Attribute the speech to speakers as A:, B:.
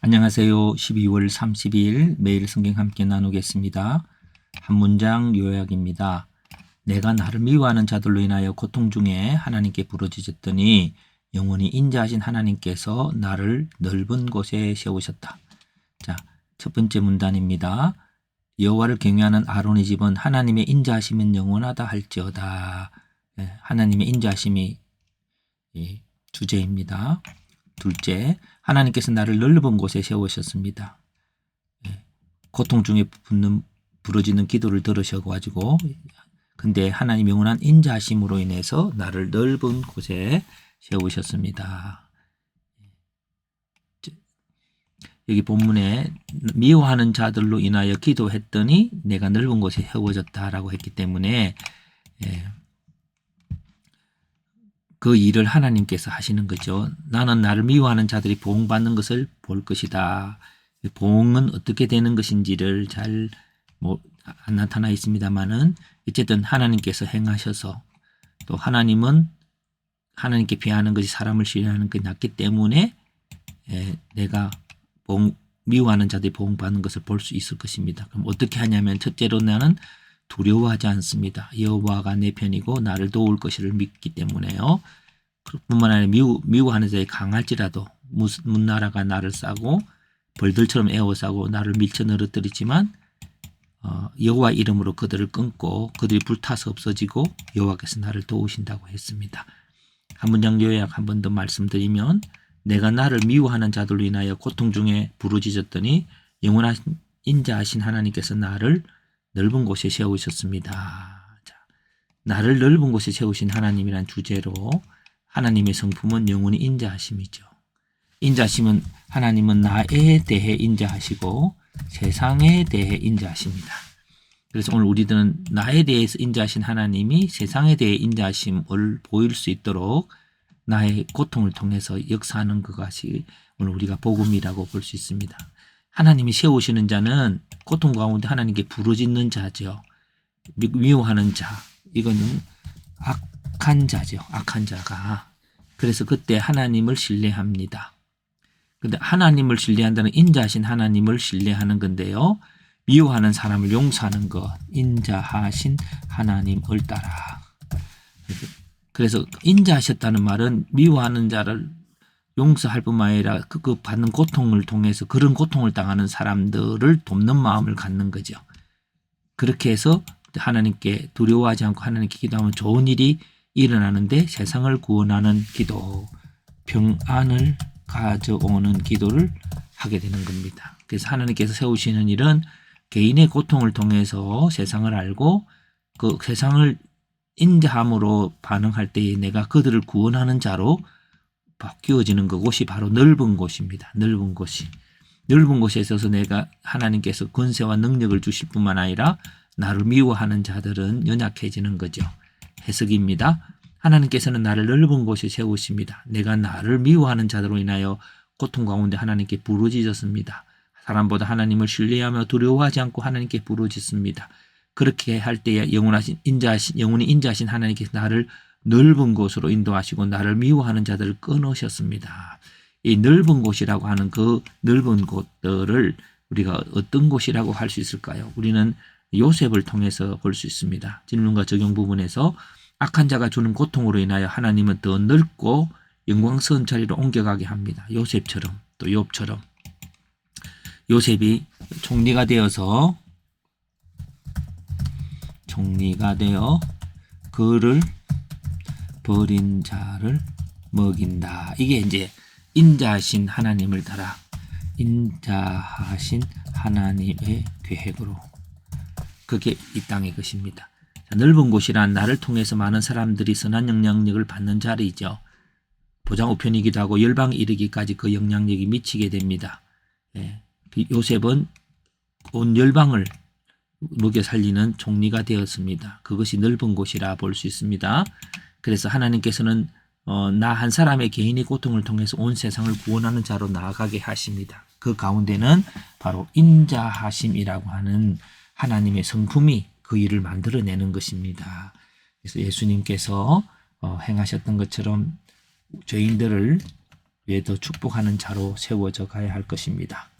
A: 안녕하세요. 12월 30일 매일 성경 함께 나누겠습니다. 한 문장 요약입니다. 내가 나를 미워하는 자들로 인하여 고통 중에 하나님께 부르짖었더니 영원히 인자하신 하나님께서 나를 넓은 곳에 세우셨다. 자, 첫 번째 문단입니다. 여호와를 경외하는 아론의 집은 하나님의 인자하심은 영원하다 할지어다. 하나님의 인자하심이 주제입니다. 둘째, 하나님께서 나를 넓은 곳에 세우셨습니다. 고통 중에 부러지는 기도를 들으셔가지고 근데 하나님 영원한 인자하심으로 인해서 나를 넓은 곳에 세우셨습니다. 여기 본문에 미워하는 자들로 인하여 기도했더니 내가 넓은 곳에 세워졌다라고 했기 때문에 그 일을 하나님께서 하시는 거죠. 나는 나를 미워하는 자들이 보응받는 것을 볼 것이다. 보응은 어떻게 되는 것인지를 잘 안 나타나 있습니다만은 어쨌든 하나님께서 행하셔서 또 하나님은 하나님께 비하하는 것이 사람을 신뢰하는 것이 낫기 때문에 내가 미워하는 자들이 보응받는 것을 볼 수 있을 것입니다. 그럼 어떻게 하냐면 첫째로 나는 두려워하지 않습니다. 여호와가 내 편이고 나를 도울 것을 믿기 때문에요. 뿐만 아니라 미워하는 자에 강할지라도 문나라가 나를 싸고 벌들처럼 에워싸고 나를 밀쳐 늘어뜨리지만 여호와 이름으로 그들을 끊고 그들이 불타서 없어지고 여호와께서 나를 도우신다고 했습니다. 한 문장 요약 한 번 더 말씀드리면 내가 나를 미워하는 자들로 인하여 고통 중에 부르짖었더니 영원한 인자하신 하나님께서 나를 넓은 곳에 세우셨습니다. 자, 나를 넓은 곳에 세우신 하나님이란 주제로 하나님의 성품은 영원히 인자하심이죠. 인자하심은 하나님은 나에 대해 인자하시고 세상에 대해 인자하십니다. 그래서 오늘 우리들은 나에 대해서 인자하신 하나님이 세상에 대해 인자하심을 보일 수 있도록 나의 고통을 통해서 역사하는 그것이 오늘 우리가 복음이라고 볼 수 있습니다. 하나님이 세우시는 자는 고통 가운데 하나님께 부르짖는 자죠. 미워하는 자, 이거는 악한 자죠. 악한 자가. 그래서 그때 하나님을 신뢰합니다. 근데 하나님을 신뢰한다는 인자하신 하나님을 신뢰하는 건데요. 미워하는 사람을 용서하는 것, 인자하신 하나님을 따라. 그래서 인자하셨다는 말은 미워하는 자를 용서할 뿐만 아니라 그 받는 고통을 통해서 그런 고통을 당하는 사람들을 돕는 마음을 갖는 거죠. 그렇게 해서 하나님께 두려워하지 않고 하나님께 기도하면 좋은 일이 일어나는데 세상을 구원하는 기도, 평안을 가져오는 기도를 하게 되는 겁니다. 그래서 하나님께서 세우시는 일은 개인의 고통을 통해서 세상을 알고 그 세상을 인자함으로 반응할 때에 내가 그들을 구원하는 자로 바뀌어지는 그곳이 바로 넓은 곳입니다. 넓은 곳이. 넓은 곳에 있어서 내가 하나님께서 권세와 능력을 주실 뿐만 아니라 나를 미워하는 자들은 연약해지는 거죠. 해석입니다. 하나님께서는 나를 넓은 곳에 세우십니다. 내가 나를 미워하는 자들로 인하여 고통 가운데 하나님께 부르짖었습니다. 사람보다 하나님을 신뢰하며 두려워하지 않고 하나님께 부르짖습니다. 그렇게 할 때에 영원히 인자하신 하나님께서 나를 넓은 곳으로 인도하시고 나를 미워하는 자들을 끊으셨습니다. 이 넓은 곳이라고 하는 그 넓은 곳들을 우리가 어떤 곳이라고 할 수 있을까요? 우리는 요셉을 통해서 볼 수 있습니다. 질문과 적용 부분에서 악한 자가 주는 고통으로 인하여 하나님은 더 넓고 영광스러운 자리로 옮겨가게 합니다. 요셉처럼 또 욥처럼. 요셉이 총리가 되어 그를 버린 자를 먹인다. 이게 이제 인자하신 하나님을 따라 인자하신 하나님의 계획으로 그게 이 땅의 것입니다. 넓은 곳이란 나를 통해서 많은 사람들이 선한 영향력을 받는 자리이죠. 보장 우편이기도 하고 열방에 이르기까지 그 영향력이 미치게 됩니다. 요셉은 온 열방을 먹여 살리는 총리가 되었습니다. 그것이 넓은 곳이라 볼 수 있습니다. 그래서 하나님께서는 나 한 사람의 개인의 고통을 통해서 온 세상을 구원하는 자로 나아가게 하십니다. 그 가운데는 바로 인자하심이라고 하는 하나님의 성품이 그 일을 만들어내는 것입니다. 그래서 예수님께서 행하셨던 것처럼 죄인들을 더 축복하는 자로 세워져 가야 할 것입니다.